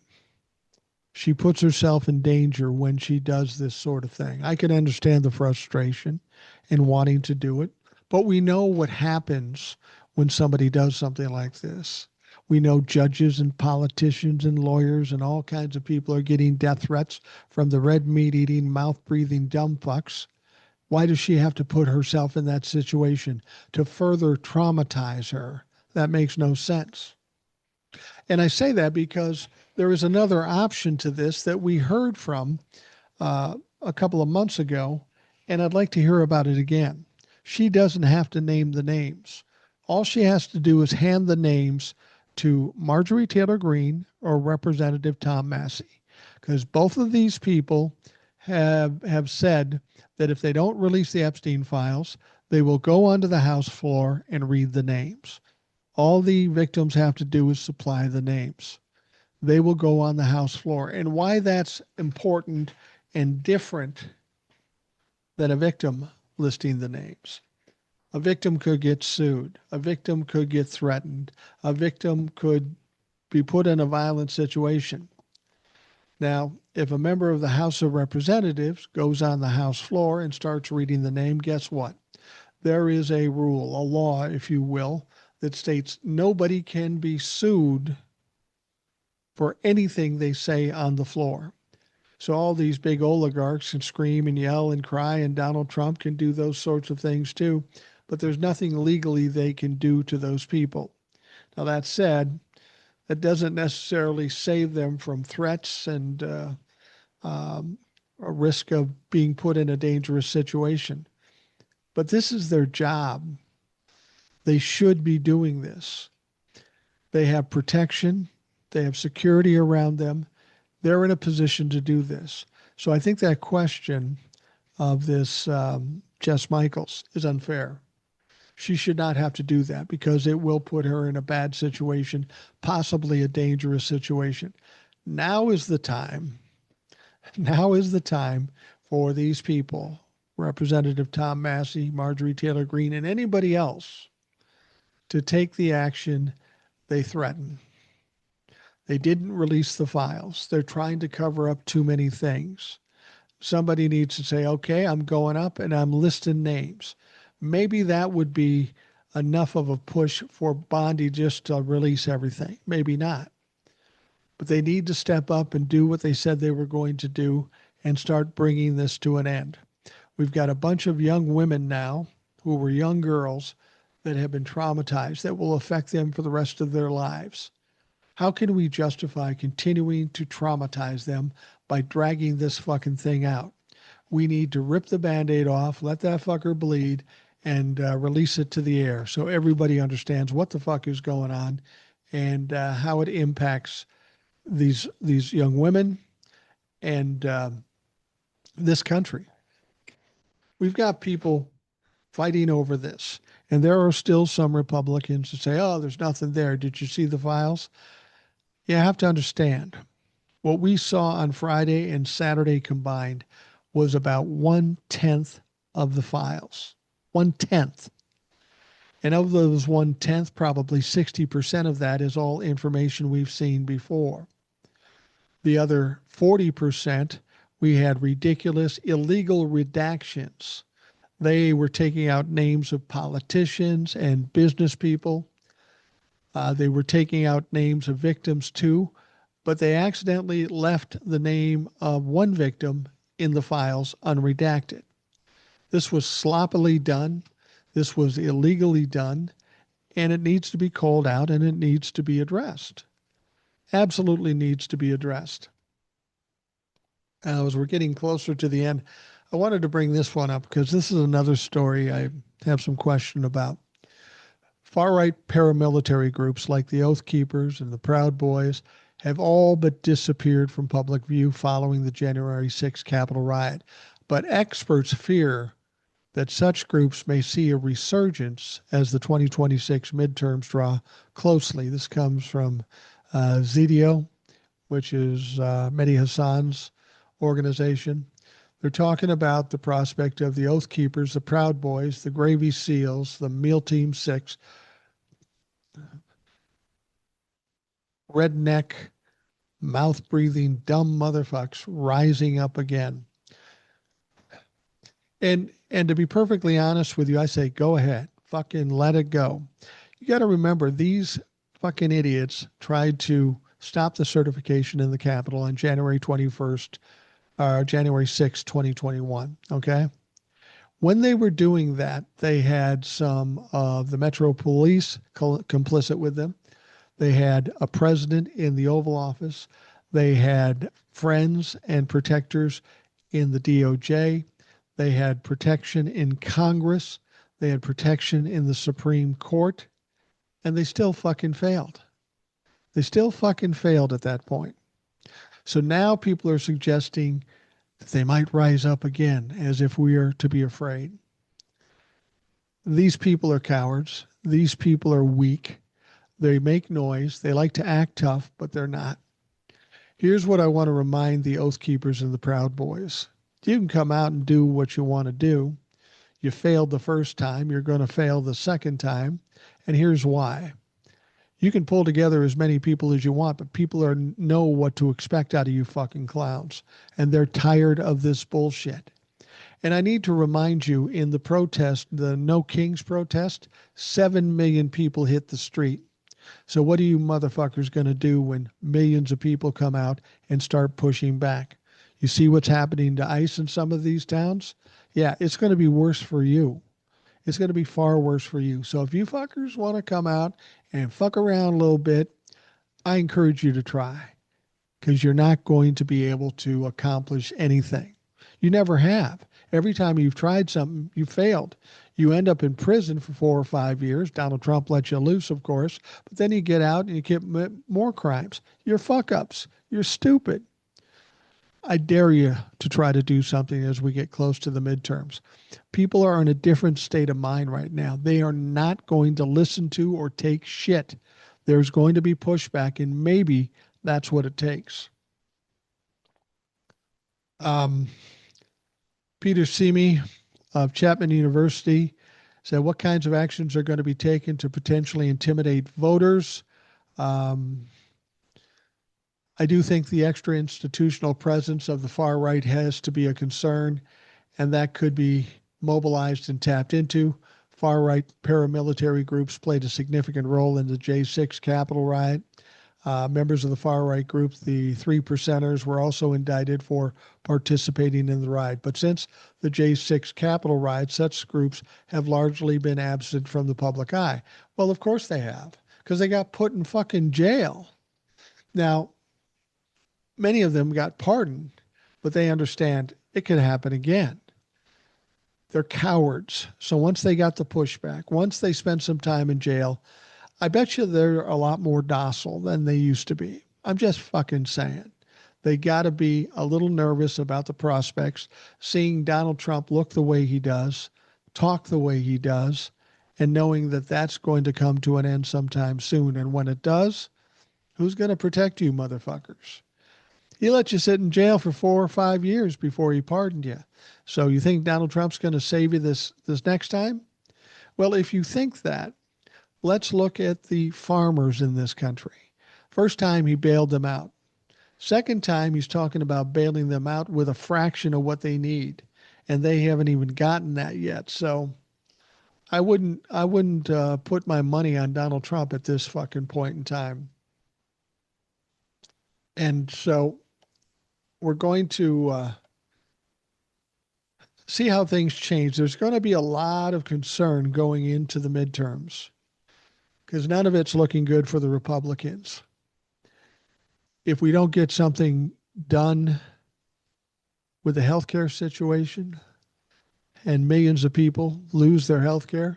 She puts herself in danger when she does this sort of thing. I can understand the frustration in wanting to do it, but we know what happens when somebody does something like this. We know judges and politicians and lawyers and all kinds of people are getting death threats from the red meat eating, mouth breathing dumb fucks. Why does she have to put herself in that situation to further traumatize her? That makes no sense. And I say that because there is another option to this that we heard from a couple of months ago, and I'd like to hear about it again. She doesn't have to name the names. All she has to do is hand the names to Marjorie Taylor Greene or Representative Tom Massey, because both of these people have said that if they don't release the Epstein files, they will go onto the House floor and read the names. All the victims have to do is supply the names. They will go on the House floor. And why that's important and different than a victim listing the names. A victim could get sued. A victim could get threatened. A victim could be put in a violent situation. Now, if a member of the House of Representatives goes on the House floor and starts reading the name, guess what? There is a rule, a law, if you will, that states nobody can be sued for anything they say on the floor. So all these big oligarchs can scream and yell and cry, and Donald Trump can do those sorts of things too. But there's nothing legally they can do to those people. Now, that said, that doesn't necessarily save them from threats and um, a risk of being put in a dangerous situation. But this is their job. They should be doing this. They have protection, they have security around them. They're in a position to do this. So I think that question of this Jess Michaels is unfair. She should not have to do that because it will put her in a bad situation, possibly a dangerous situation. Now is the time. Now is the time for these people, Representative Tom Massey, Marjorie Taylor Greene, and anybody else, to take the action they threaten. They didn't release the files. They're trying to cover up too many things. Somebody needs to say, okay, I'm going up and I'm listing names. Maybe that would be enough of a push for Bondi just to release everything. Maybe not. But they need to step up and do what they said they were going to do and start bringing this to an end. We've got a bunch of young women now who were young girls that have been traumatized that will affect them for the rest of their lives. How can we justify continuing to traumatize them by dragging this fucking thing out? We need to rip the Band-Aid off, let that fucker bleed, and release it to the air so everybody understands what the fuck is going on and how it impacts these young women and this country. We've got people fighting over this, and there are still some Republicans who say, "Oh, there's nothing there. Did you see the files?" You have to understand what we saw on Friday and Saturday combined was about 1/10 of the files. 1/10. And of those 1/10, probably 60% of that is all information we've seen before. The other 40%, we had ridiculous, illegal redactions. They were taking out names of politicians and business people. They were taking out names of victims too, but they accidentally left the name of one victim in the files unredacted. This was sloppily done. This was illegally done, and it needs to be called out and it needs to be addressed. Absolutely needs to be addressed. As we're getting closer to the end, I wanted to bring this one up because this is another story I have some question about. Far-right paramilitary groups like the Oath Keepers and the Proud Boys have all but disappeared from public view following the January 6th Capitol riot. But experts fear that such groups may see a resurgence as the 2026 midterms draw closely. This comes from ZDO, which is Mehdi Hassan's organization. They're talking about the prospect of the Oath Keepers, the Proud Boys, the Gravy Seals, the Meal Team 6, redneck, mouth-breathing, dumb motherfucks rising up again. And to be perfectly honest with you, I say, go ahead. Fucking let it go. You got to remember, these fucking idiots tried to stop the certification in the Capitol on January 21st, January 6th, 2021. Okay? When they were doing that, they had some of the Metro Police complicit with them. They had a president in the Oval Office. They had friends and protectors in the DOJ. They had protection in Congress. They had protection in the Supreme Court. And they still fucking failed. They still fucking failed at that point. So now people are suggesting that they might rise up again as if we are to be afraid. These people are cowards. These people are weak. They make noise. They like to act tough, but they're not. Here's what I want to remind the Oath Keepers and the Proud Boys. You can come out and do what you want to do. You failed the first time, you're going to fail the second time. And here's why. You can pull together as many people as you want, but people know what to expect out of you fucking clowns. And they're tired of this bullshit. And I need to remind you, in the protest, the No Kings protest, 7 million people hit the street. So what are you motherfuckers going to do when millions of people come out and start pushing back? You see what's happening to ICE in some of these towns? Yeah, it's going to be worse for you. It's going to be far worse for you. So if you fuckers want to come out and fuck around a little bit, I encourage you to try, because you're not going to be able to accomplish anything. You never have. Every time you've tried something, you failed. You end up in prison for 4 or 5 years. Donald Trump lets you loose, of course, but then you get out and you commit more crimes. You're fuck ups. You're stupid. I dare you to try to do something as we get close to the midterms. People are in a different state of mind right now. They are not going to listen to or take shit. There's going to be pushback, and maybe that's what it takes. Peter Simi of Chapman University said, what kinds of actions are going to be taken to potentially intimidate voters? I do think the extra institutional presence of the far right has to be a concern, and that could be mobilized and tapped into. Far right paramilitary groups played a significant role in the J6 Capitol riot. Members of the far right group, the Three Percenters, were also indicted for participating in the riot. But since the J6 Capitol riot, such groups have largely been absent from the public eye. Well, of course they have, because they got put in fucking jail. Now, many of them got pardoned, but they understand it could happen again. They're cowards. So once they got the pushback, once they spent some time in jail, I bet you they're a lot more docile than they used to be. I'm just fucking saying. They got to be a little nervous about the prospects, seeing Donald Trump look the way he does, talk the way he does, and knowing that that's going to come to an end sometime soon. And when it does, who's going to protect you, motherfuckers? He let you sit in jail for 4 or 5 years before he pardoned you. So you think Donald Trump's going to save you this next time? Well, if you think that, let's look at the farmers in this country. First time he bailed them out. Second time he's talking about bailing them out with a fraction of what they need, and they haven't even gotten that yet. So I wouldn't put my money on Donald Trump at this fucking point in time. And so we're going to see how things change. There's going to be a lot of concern going into the midterms, because none of it's looking good for the Republicans. If we don't get something done with the healthcare situation and millions of people lose their healthcare,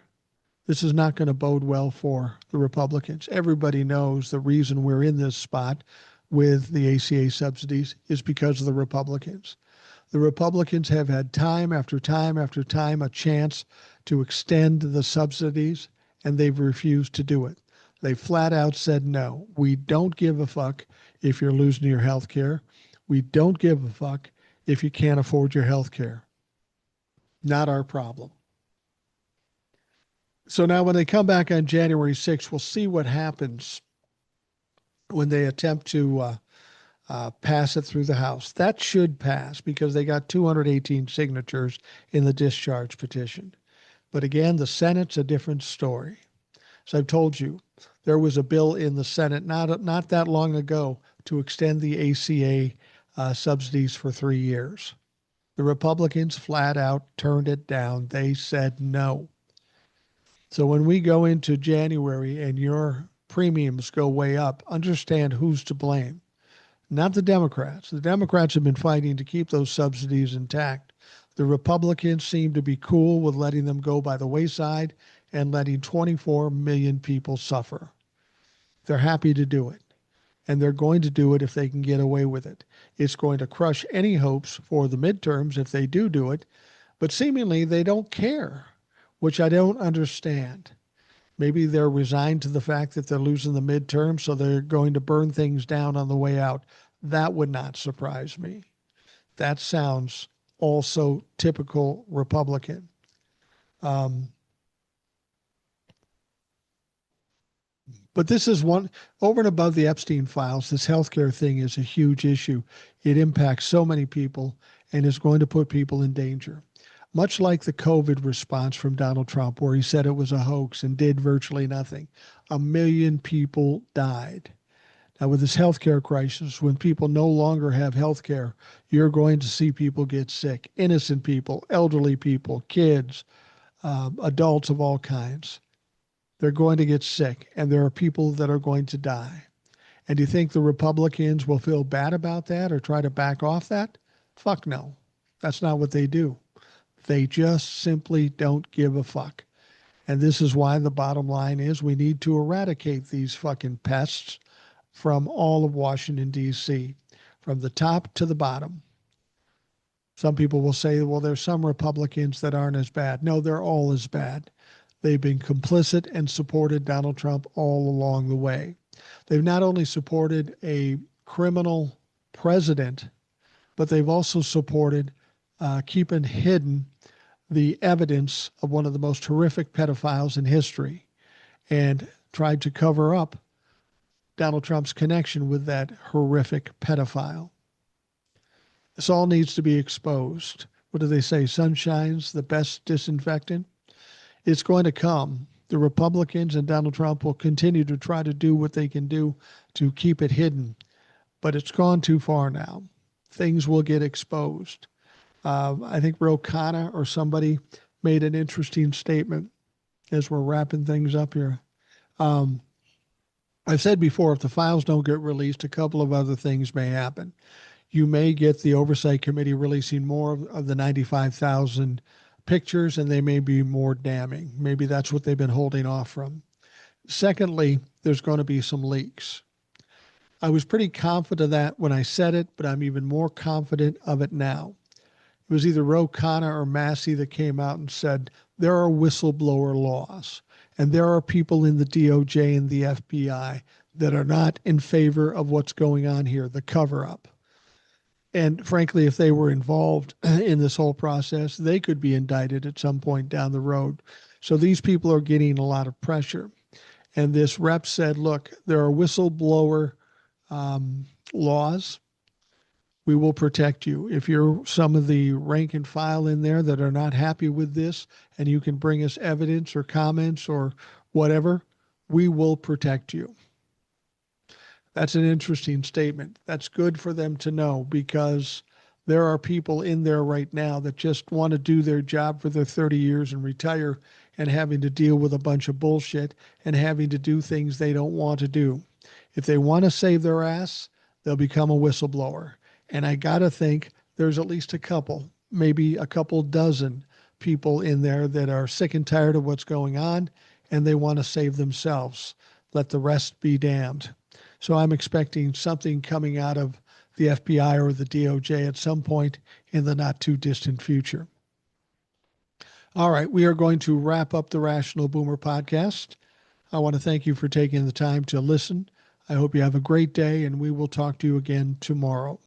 this is not going to bode well for the Republicans. Everybody knows the reason we're in this spot with the ACA subsidies is because of the Republicans. The Republicans have had time after time after time a chance to extend the subsidies, and they've refused to do it. They flat out said, no, we don't give a fuck if you're losing your health care. We don't give a fuck if you can't afford your health care. Not our problem. So now when they come back on January 6th, we'll see what happens when they attempt to pass it through the House. That should pass because they got 218 signatures in the discharge petition. But again, the Senate's a different story. So I've told you, there was a bill in the Senate not that long ago to extend the ACA subsidies for 3 years. The Republicans flat out turned it down. They said no. So when we go into January and your premiums go way up, understand who's to blame. Not the Democrats. The Democrats have been fighting to keep those subsidies intact. The Republicans seem to be cool with letting them go by the wayside and letting 24 million people suffer. They're happy to do it, and they're going to do it if they can get away with it. It's going to crush any hopes for the midterms if they do it, but seemingly they don't care, which I don't understand. Maybe they're resigned to the fact that they're losing the midterms, so they're going to burn things down on the way out. That would not surprise me. That sounds also typical Republican. Um, but this is one over and above the Epstein files. This healthcare thing is a huge issue. It impacts so many people and is going to put people in danger. Much like the COVID response from Donald Trump, where he said it was a hoax and did virtually nothing. 1 million people died. Now, with this healthcare crisis, when people no longer have healthcare, you're going to see people get sick. Innocent people, elderly people, kids, adults of all kinds. They're going to get sick, and there are people that are going to die. And do you think the Republicans will feel bad about that or try to back off that? Fuck no. That's not what they do. They just simply don't give a fuck. And this is why the bottom line is we need to eradicate these fucking pests from all of Washington, D.C., from the top to the bottom. Some people will say, well, there's some Republicans that aren't as bad. No, they're all as bad. They've been complicit and supported Donald Trump all along the way. They've not only supported a criminal president, but they've also supported keeping hidden the evidence of one of the most horrific pedophiles in history and tried to cover up Donald Trump's connection with that horrific pedophile. This all needs to be exposed. What do they say? Sunshine's the best disinfectant. It's going to come. The Republicans and Donald Trump will continue to try to do what they can do to keep it hidden, but it's gone too far now. Things will get exposed. I think Ro Khanna or somebody made an interesting statement as we're wrapping things up here. I've said before, if the files don't get released, a couple of other things may happen. You may get the Oversight Committee releasing more of the 95,000 pictures, and they may be more damning. Maybe that's what they've been holding off from. Secondly, there's going to be some leaks. I was pretty confident of that when I said it, but I'm even more confident of it now. It was either Ro Khanna or Massey that came out and said there are whistleblower laws, and there are people in the DOJ and the FBI that are not in favor of what's going on here, the cover-up. And frankly, if they were involved in this whole process, they could be indicted at some point down the road. So these people are getting a lot of pressure. And this rep said, look, there are whistleblower laws. We will protect you. If you're some of the rank and file in there that are not happy with this and you can bring us evidence or comments or whatever, we will protect you. That's an interesting statement. That's good for them to know because there are people in there right now that just want to do their job for their 30 years and retire and having to deal with a bunch of bullshit and having to do things they don't want to do. If they want to save their ass, they'll become a whistleblower. And I got to think there's at least a couple, maybe a couple dozen people in there that are sick and tired of what's going on and they want to save themselves. Let the rest be damned. So I'm expecting something coming out of the FBI or the DOJ at some point in the not too distant future. All right, we are going to wrap up the Rational Boomer podcast. I want to thank you for taking the time to listen. I hope you have a great day, and we will talk to you again tomorrow.